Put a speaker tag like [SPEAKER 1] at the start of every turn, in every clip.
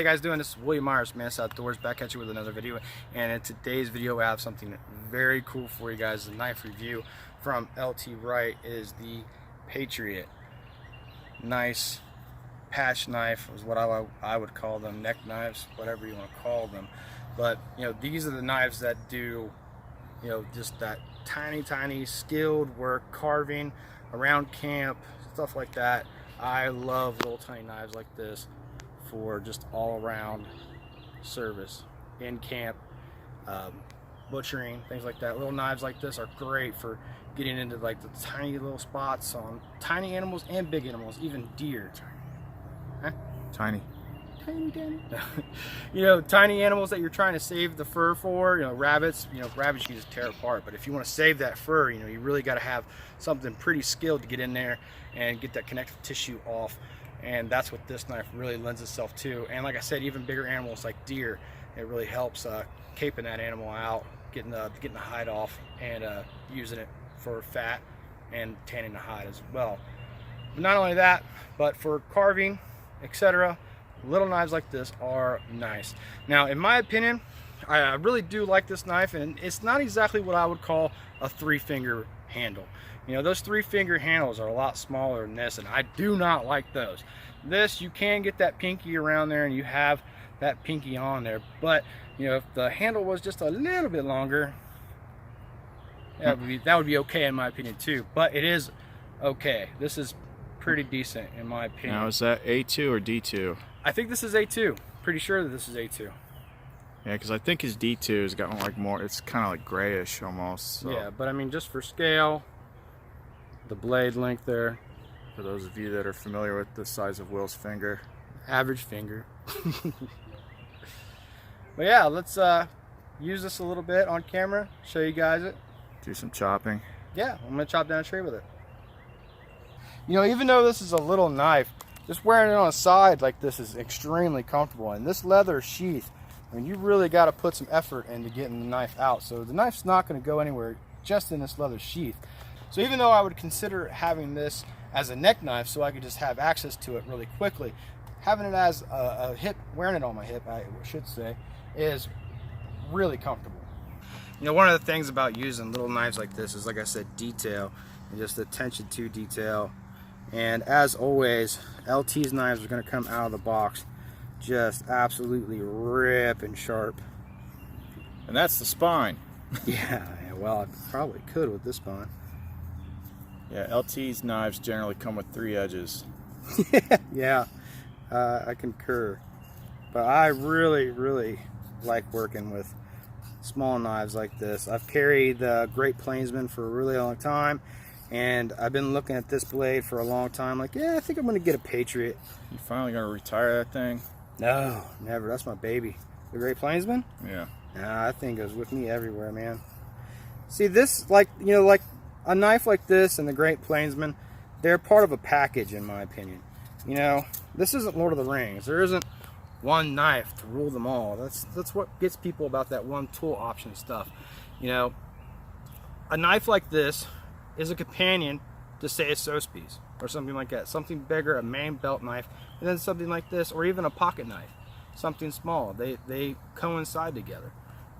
[SPEAKER 1] guys doing? This is William Myers, Mantis Outdoors, back at you with another video. And in today's video, I have something very cool for you guys. The knife review from LT Wright is the Patriot. Nice patch knife is what I would call them, neck knives, whatever you want to call them. But these are the knives that do just that tiny skilled work, carving around camp, stuff like that. I love little tiny knives like this for just all around service in camp, butchering, things like that. Little knives like this are great for getting into like the tiny little spots on tiny animals and big animals, even deer. Huh? Tiny. Tiny animals that you're trying to save the fur for. Rabbits. Rabbits you just tear apart. But if you want to save that fur, you really got to have something pretty skilled to get in there and get that connective tissue off. And that's what this knife really lends itself to. And like I said, even bigger animals like deer, it really helps caping that animal out, getting the hide off, and using it for fat and tanning the hide as well. But not only that, but for carving, etc., little knives like this are nice. Now, in my opinion, I really do like this knife, and it's not exactly what I would call a 3-finger handle. Those 3-finger handles are a lot smaller than this, and I do not like those. This, you can get that pinky around there, and you have that pinky on there. But if the handle was just a little bit longer, that would be okay in my opinion too. But it is okay. This is pretty decent in my opinion.
[SPEAKER 2] Now, is that A2 or D2?
[SPEAKER 1] I think this is A2. Pretty sure that this is A2.
[SPEAKER 2] Yeah, because I think his D2 has got like more. It's kind of like grayish almost. So.
[SPEAKER 1] Yeah, but I mean, just for scale, the blade length there.
[SPEAKER 2] For those of you that are familiar with the size of Will's finger.
[SPEAKER 1] Average finger. But yeah, let's use this a little bit on camera, show you guys it.
[SPEAKER 2] Do some chopping.
[SPEAKER 1] Yeah, I'm going to chop down a tree with it. Even though this is a little knife, just wearing it on a side like this is extremely comfortable. And this leather sheath, I mean, you really got to put some effort into getting the knife out. So the knife's not going to go anywhere just in this leather sheath. So even though I would consider having this as a neck knife so I could just have access to it really quickly, having it as a hip, wearing it on my hip, I should say, is really comfortable. One of the things about using little knives like this is, like I said, detail and just attention to detail. And as always, LT's knives are going to come out of the box just absolutely ripping sharp.
[SPEAKER 2] And that's the spine.
[SPEAKER 1] Yeah, well, I probably could with this spine.
[SPEAKER 2] Yeah, LT's knives generally come with 3 edges.
[SPEAKER 1] Yeah, I concur. But I really like working with small knives like this. I've carried the Great Plainsman for a really long time, and I've been looking at this blade for a long time. Like, yeah, I think I'm going to get a Patriot.
[SPEAKER 2] You finally going to retire that thing?
[SPEAKER 1] No, never. That's my baby. The Great Plainsman?
[SPEAKER 2] Yeah.
[SPEAKER 1] Nah, that thing goes with me everywhere, man. See, this, like a knife like this and the Great Plainsman, they're part of a package, in my opinion. This isn't Lord of the Rings. There isn't one knife to rule them all. That's what gets people about that one tool option stuff. A knife like this is a companion to, say, a Swiss piece or something like that. Something bigger, a main belt knife, and then something like this, or even a pocket knife. Something small. They coincide together.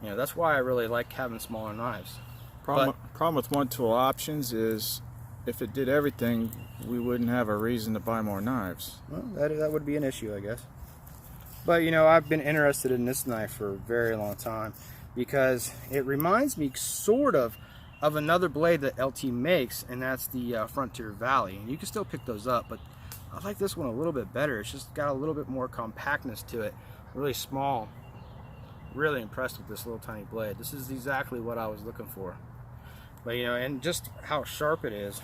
[SPEAKER 1] That's why I really like having smaller knives.
[SPEAKER 2] Problem with one tool options is if it did everything, we wouldn't have a reason to buy more knives.
[SPEAKER 1] Well, that would be an issue, I guess. But I've been interested in this knife for a very long time because it reminds me sort of another blade that LT makes, and that's the Frontier Valley. And you can still pick those up, but I like this one a little bit better. It's just got a little bit more compactness to it. Really small. Really impressed with this little tiny blade. This is exactly what I was looking for. But and just how sharp it is.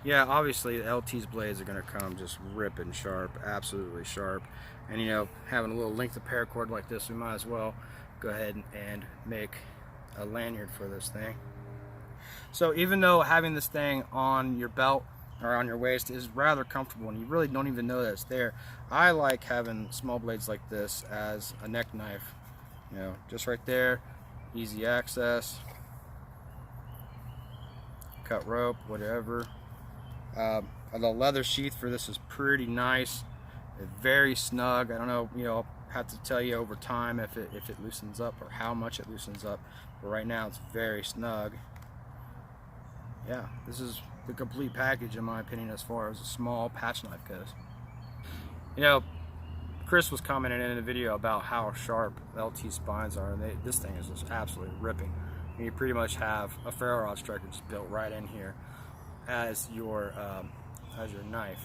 [SPEAKER 1] Yeah, obviously the LT's blades are going to come just ripping sharp, absolutely sharp. And having a little length of paracord like this, we might as well go ahead and make a lanyard for this thing. So even though having this thing on your belt or on your waist is rather comfortable and you really don't even know that it's there, I like having small blades like this as a neck knife. Just right there, easy access, cut rope, whatever. The leather sheath for this is pretty nice. It's very snug. I don't know, have to tell you over time if it loosens up or how much it loosens up. But right now it's very snug. Yeah, this is the complete package in my opinion as far as a small patch knife goes. You know, Chris was commenting in the video about how sharp LT spines are, and this thing is just absolutely ripping. And you pretty much have a ferro rod striker just built right in here as your knife.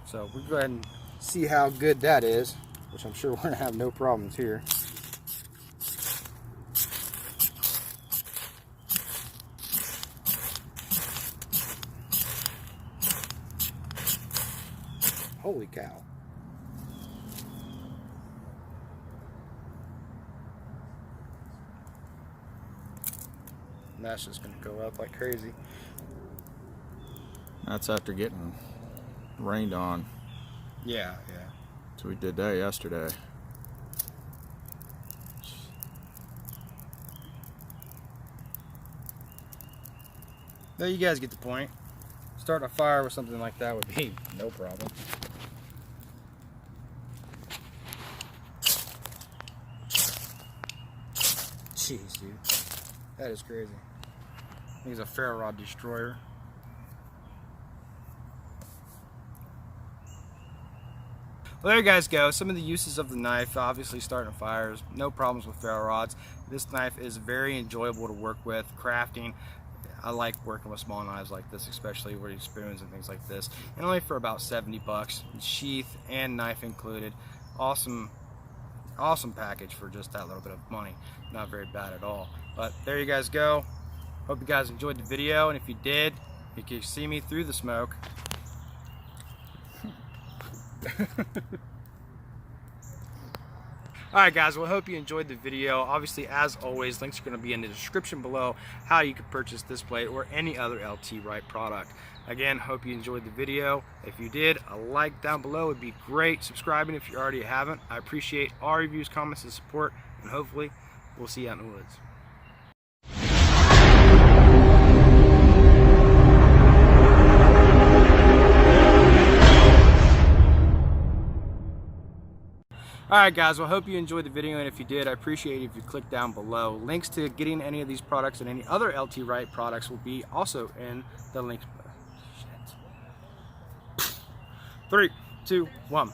[SPEAKER 1] So we'll go ahead and see how good that is, which I'm sure we're gonna have no problems here. Holy cow. And that's just gonna go up like crazy.
[SPEAKER 2] That's after getting rained on.
[SPEAKER 1] Yeah.
[SPEAKER 2] So we did that yesterday.
[SPEAKER 1] Now you guys get the point. Starting a fire with something like that would be no problem. Jeez, dude. That is crazy. He's a ferro rod destroyer. Well, there you guys go. Some of the uses of the knife. Obviously starting fires, no problems with ferro rods. This knife is very enjoyable to work with. Crafting, I like working with small knives like this, especially where you spoons and things like this. And only for about 70 bucks, sheath and knife included. Awesome package for just that little bit of money. Not very bad at all. But there you guys go. Hope you guys enjoyed the video, and if you did, you can see me through the smoke. Alright guys, well I hope you enjoyed the video. Obviously, as always, links are going to be in the description below how you can purchase this blade or any other LT Wright product. Again, hope you enjoyed the video. If you did, a like down below would be great. Subscribing if you already haven't. I appreciate all reviews, comments, and support, and hopefully we'll see you out in the woods. Alright guys, well I hope you enjoyed the video, and if you did, I appreciate it if you click down below. Links to getting any of these products and any other LT Wright products will be also in the links. Shit. 3, 2, 1.